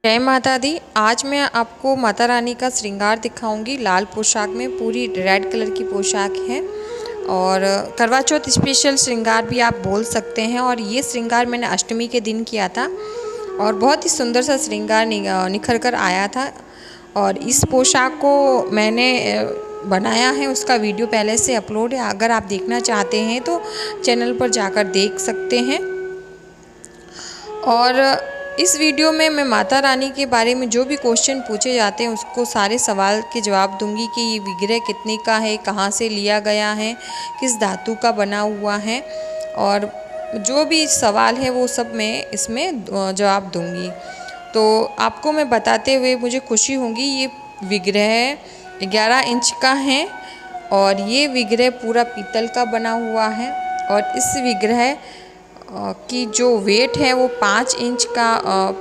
जय माता दी। आज मैं आपको माता रानी का श्रृंगार दिखाऊंगी। लाल पोशाक में पूरी रेड कलर की पोशाक है और करवा चौथ स्पेशल श्रृंगार भी आप बोल सकते हैं। और ये श्रृंगार मैंने अष्टमी के दिन किया था और बहुत ही सुंदर सा श्रृंगार निखर कर आया था। और इस पोशाक को मैंने बनाया है, उसका वीडियो पहले से अपलोड है। अगर आप देखना चाहते हैं तो चैनल पर जाकर देख सकते हैं। और इस वीडियो में मैं माता रानी के बारे में जो भी क्वेश्चन पूछे जाते हैं उसको सारे सवाल के जवाब दूंगी कि ये विग्रह कितने का है, कहाँ से लिया गया है, किस धातु का बना हुआ है, और जो भी सवाल है वो सब मैं इसमें जवाब दूंगी। तो आपको मैं बताते हुए मुझे खुशी होगी। ये विग्रह 11 इंच का है और ये विग्रह पूरा पीतल का बना हुआ है। और इस विग्रह की जो वेट है वो 5 इंच का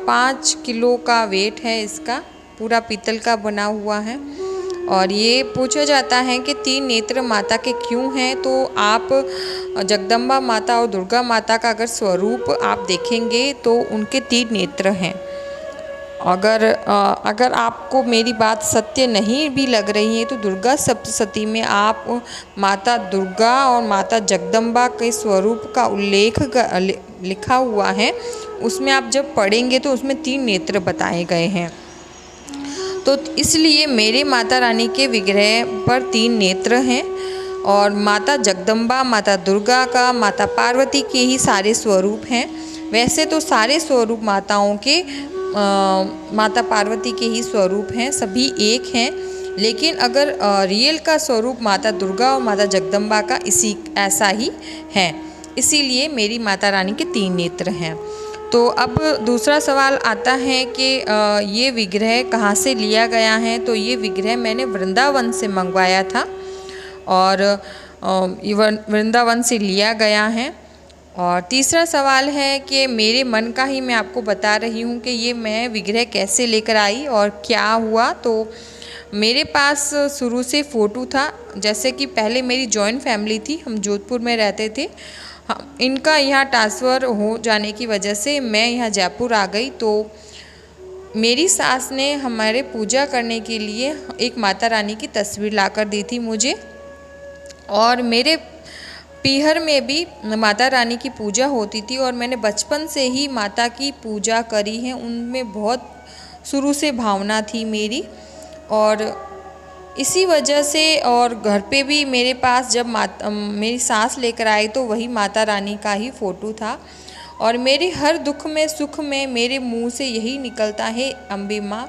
5 किलो का वेट है। इसका पूरा पीतल का बना हुआ है। और ये पूछा जाता है कि 3 नेत्र माता के क्यों हैं। तो आप जगदम्बा माता और दुर्गा माता का अगर स्वरूप आप देखेंगे तो उनके 3 नेत्र हैं। अगर आपको मेरी बात सत्य नहीं भी लग रही है तो दुर्गा सप्तशती में आप माता दुर्गा और माता जगदम्बा के स्वरूप का उल्लेख लिखा हुआ है। उसमें आप जब पढ़ेंगे तो उसमें 3 नेत्र बताए गए हैं। तो इसलिए मेरे माता रानी के विग्रह पर 3 नेत्र हैं। और माता जगदम्बा, माता दुर्गा का, माता पार्वती के ही सारे स्वरूप हैं। वैसे तो सारे स्वरूप माताओं के माता पार्वती के ही स्वरूप हैं, सभी एक हैं। लेकिन अगर रियल का स्वरूप माता दुर्गा और माता जगदम्बा का ऐसा ही है। इसीलिए मेरी माता रानी के 3 नेत्र हैं। तो अब दूसरा सवाल आता है कि ये विग्रह कहाँ से लिया गया है। तो ये विग्रह मैंने वृंदावन से मंगवाया था और वृंदावन से लिया गया है। और तीसरा सवाल है कि मेरे मन का ही मैं आपको बता रही हूँ कि ये मैं विग्रह कैसे लेकर आई और क्या हुआ। तो मेरे पास शुरू से फ़ोटो था। जैसे कि पहले मेरी जॉइंट फैमिली थी, हम जोधपुर में रहते थे। इनका यहाँ ट्रांसफ़र हो जाने की वजह से मैं यहाँ जयपुर आ गई। तो मेरी सास ने हमारे पूजा करने के लिए एक माता रानी की तस्वीर लाकर दी थी मुझे। और मेरे पीहर में भी माता रानी की पूजा होती थी और मैंने बचपन से ही माता की पूजा करी है। उनमें बहुत शुरू से भावना थी मेरी। और इसी वजह से और घर पे भी मेरे पास जब मेरी सास लेकर आई तो वही माता रानी का ही फ़ोटो था। और मेरे हर दुख में सुख में मेरे मुंह से यही निकलता है, अम्बे माँ,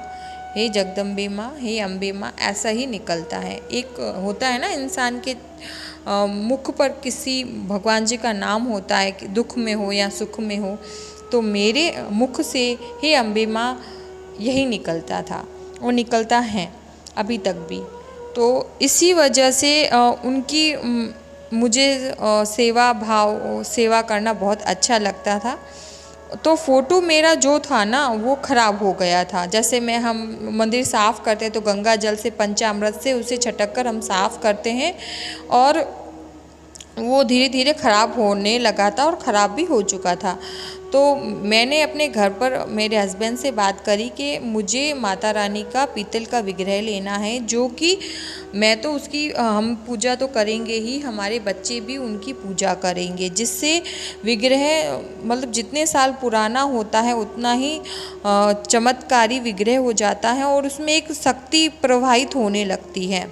हे जगदम्बे माँ, हे अम्बे माँ, ऐसा ही निकलता है। एक होता है ना इंसान के मुख पर किसी भगवान जी का नाम होता है कि दुख में हो या सुख में हो। तो मेरे मुख से हे अम्बे माँ यही निकलता था और निकलता है अभी तक भी। तो इसी वजह से उनकी मुझे सेवा करना बहुत अच्छा लगता था। तो फ़ोटो मेरा जो था ना वो ख़राब हो गया था। जैसे हम मंदिर साफ़ करते हैं तो गंगा जल से पंचामृत से उसे छटक कर हम साफ़ करते हैं और वो धीरे धीरे ख़राब होने लगा था और ख़राब भी हो चुका था। तो मैंने अपने घर पर मेरे हस्बैंड से बात करी कि मुझे माता रानी का पीतल का विग्रह लेना है, जो कि मैं तो उसकी हम पूजा तो करेंगे ही, हमारे बच्चे भी उनकी पूजा करेंगे, जिससे विग्रह मतलब जितने साल पुराना होता है उतना ही चमत्कारी विग्रह हो जाता है और उसमें एक शक्ति प्रवाहित होने लगती है।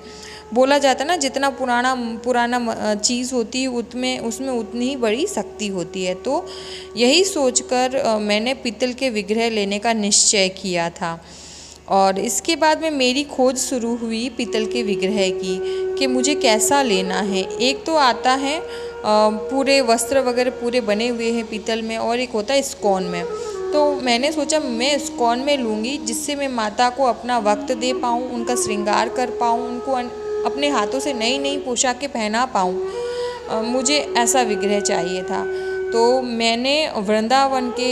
बोला जाता है ना, जितना पुराना चीज़ होती है उसमें उतनी ही बड़ी शक्ति होती है। तो यही सोचकर मैंने पीतल के विग्रह लेने का निश्चय किया था। और इसके बाद में मेरी खोज शुरू हुई पीतल के विग्रह की कि मुझे कैसा लेना है। एक तो आता है पूरे वस्त्र वगैरह पूरे बने हुए हैं पीतल में, और एक होता है स्कोन में। तो मैंने सोचा मैं स्कोन में लूँगी, जिससे मैं माता को अपना वक्त दे पाऊँ, उनका श्रृंगार कर पाऊँ, उनको अपने हाथों से नई नई पोशाकें पहना पाऊँ। मुझे ऐसा विग्रह चाहिए था। तो मैंने वृंदावन के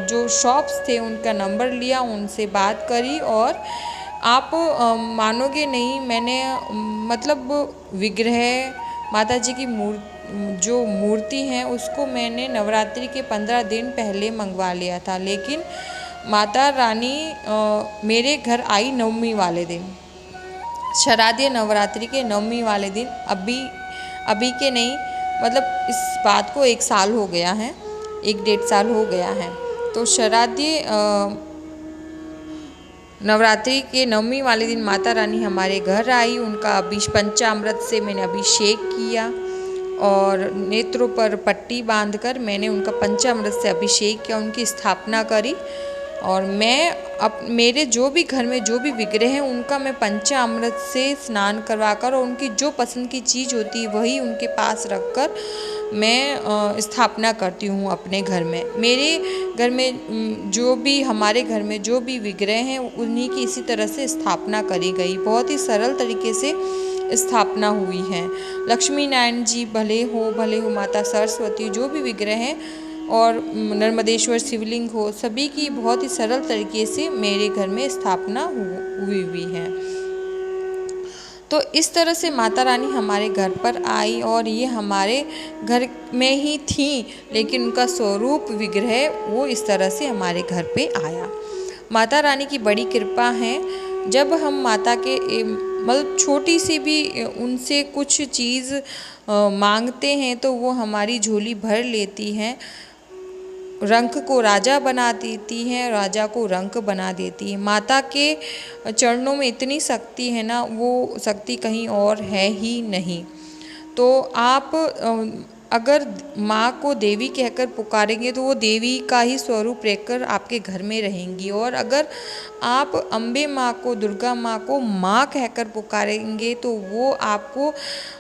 जो शॉप्स थे उनका नंबर लिया, उनसे बात करी और आप मानोगे नहीं, मैंने मतलब विग्रह माता जी की जो मूर्ति है उसको मैंने नवरात्रि के 15 दिन पहले मंगवा लिया था। लेकिन माता रानी मेरे घर आई नवमी वाले दिन, शारदीय नवरात्रि के नवमी वाले दिन, अभी के नहीं, मतलब इस बात को 1 साल हो गया है, 1 डेढ़ साल हो गया है। तो शारदीय नवरात्रि के नवमी वाले दिन माता रानी हमारे घर आई। उनका पंचामृत से मैंने अभिषेक किया और नेत्रों पर पट्टी बांधकर मैंने उनका पंचामृत से अभिषेक किया, उनकी स्थापना करी। और मैं मेरे जो भी घर में जो भी विग्रह हैं उनका मैं पंचामृत से स्नान करवाकर और उनकी जो पसंद की चीज़ होती है वही उनके पास रखकर मैं स्थापना करती हूँ अपने घर में। मेरे घर में जो भी हमारे घर में जो भी विग्रह हैं उन्हीं की इसी तरह से स्थापना करी गई, बहुत ही सरल तरीके से स्थापना हुई है। लक्ष्मी नारायण जी भले हो माता सरस्वती जो भी विग्रह हैं और नर्मदेश्वर शिवलिंग हो, सभी की बहुत ही सरल तरीके से मेरे घर में स्थापना हुई है। तो इस तरह से माता रानी हमारे घर पर आई और ये हमारे घर में ही थी, लेकिन उनका स्वरूप विग्रह वो इस तरह से हमारे घर पे आया। माता रानी की बड़ी कृपा है। जब हम माता के मतलब छोटी सी भी उनसे कुछ चीज़ मांगते हैं तो वो हमारी झोली भर लेती हैं। रंक को राजा बना देती हैं, राजा को रंक बना देती है। माता के चरणों में इतनी शक्ति है ना, वो शक्ति कहीं और है ही नहीं। तो आप अगर माँ को देवी कहकर पुकारेंगे तो वो देवी का ही स्वरूप रहकर आपके घर में रहेंगी। और अगर आप अम्बे माँ को, दुर्गा माँ को माँ कहकर पुकारेंगे तो वो आपको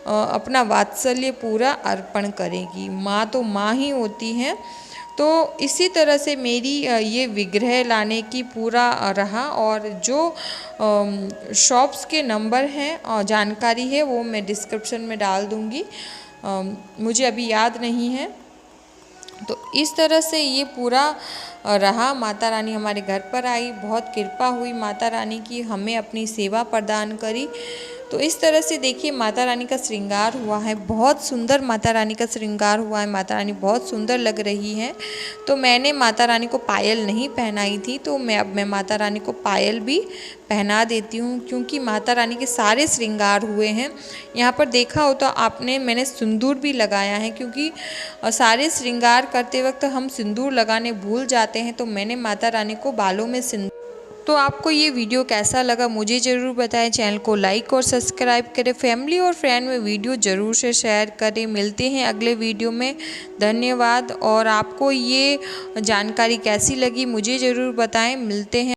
अपना वात्सल्य पूरा अर्पण करेगी। माँ तो माँ ही होती हैं। तो इसी तरह से मेरी ये विग्रह लाने की पूरा रहा। और जो शॉप्स के नंबर हैं और जानकारी है वो मैं डिस्क्रिप्शन में डाल दूँगी, मुझे अभी याद नहीं है। तो इस तरह से ये पूरा रहा। माता रानी हमारे घर पर आई, बहुत कृपा हुई माता रानी की, हमें अपनी सेवा प्रदान करी। तो इस तरह से देखिए माता रानी का श्रृंगार हुआ है, बहुत सुंदर माता रानी का श्रृंगार हुआ है। माता रानी बहुत सुंदर लग रही है। तो मैंने माता रानी को पायल नहीं पहनाई थी, तो मैं माता रानी को पायल भी पहना देती हूँ, क्योंकि माता रानी के सारे श्रृंगार हुए हैं। यहाँ पर देखा हो तो आपने, मैंने सिंदूर भी लगाया है, क्योंकि सारे श्रृंगार करते वक्त हम सिंदूर लगाने भूल जाते हैं। तो मैंने माता रानी को बालों में सिंदूर। तो आपको ये वीडियो कैसा लगा मुझे ज़रूर बताएं। चैनल को लाइक और सब्सक्राइब करें, फैमिली और फ्रेंड में वीडियो ज़रूर से शेयर करें। मिलते हैं अगले वीडियो में। धन्यवाद। और आपको ये जानकारी कैसी लगी मुझे ज़रूर बताएं। मिलते हैं।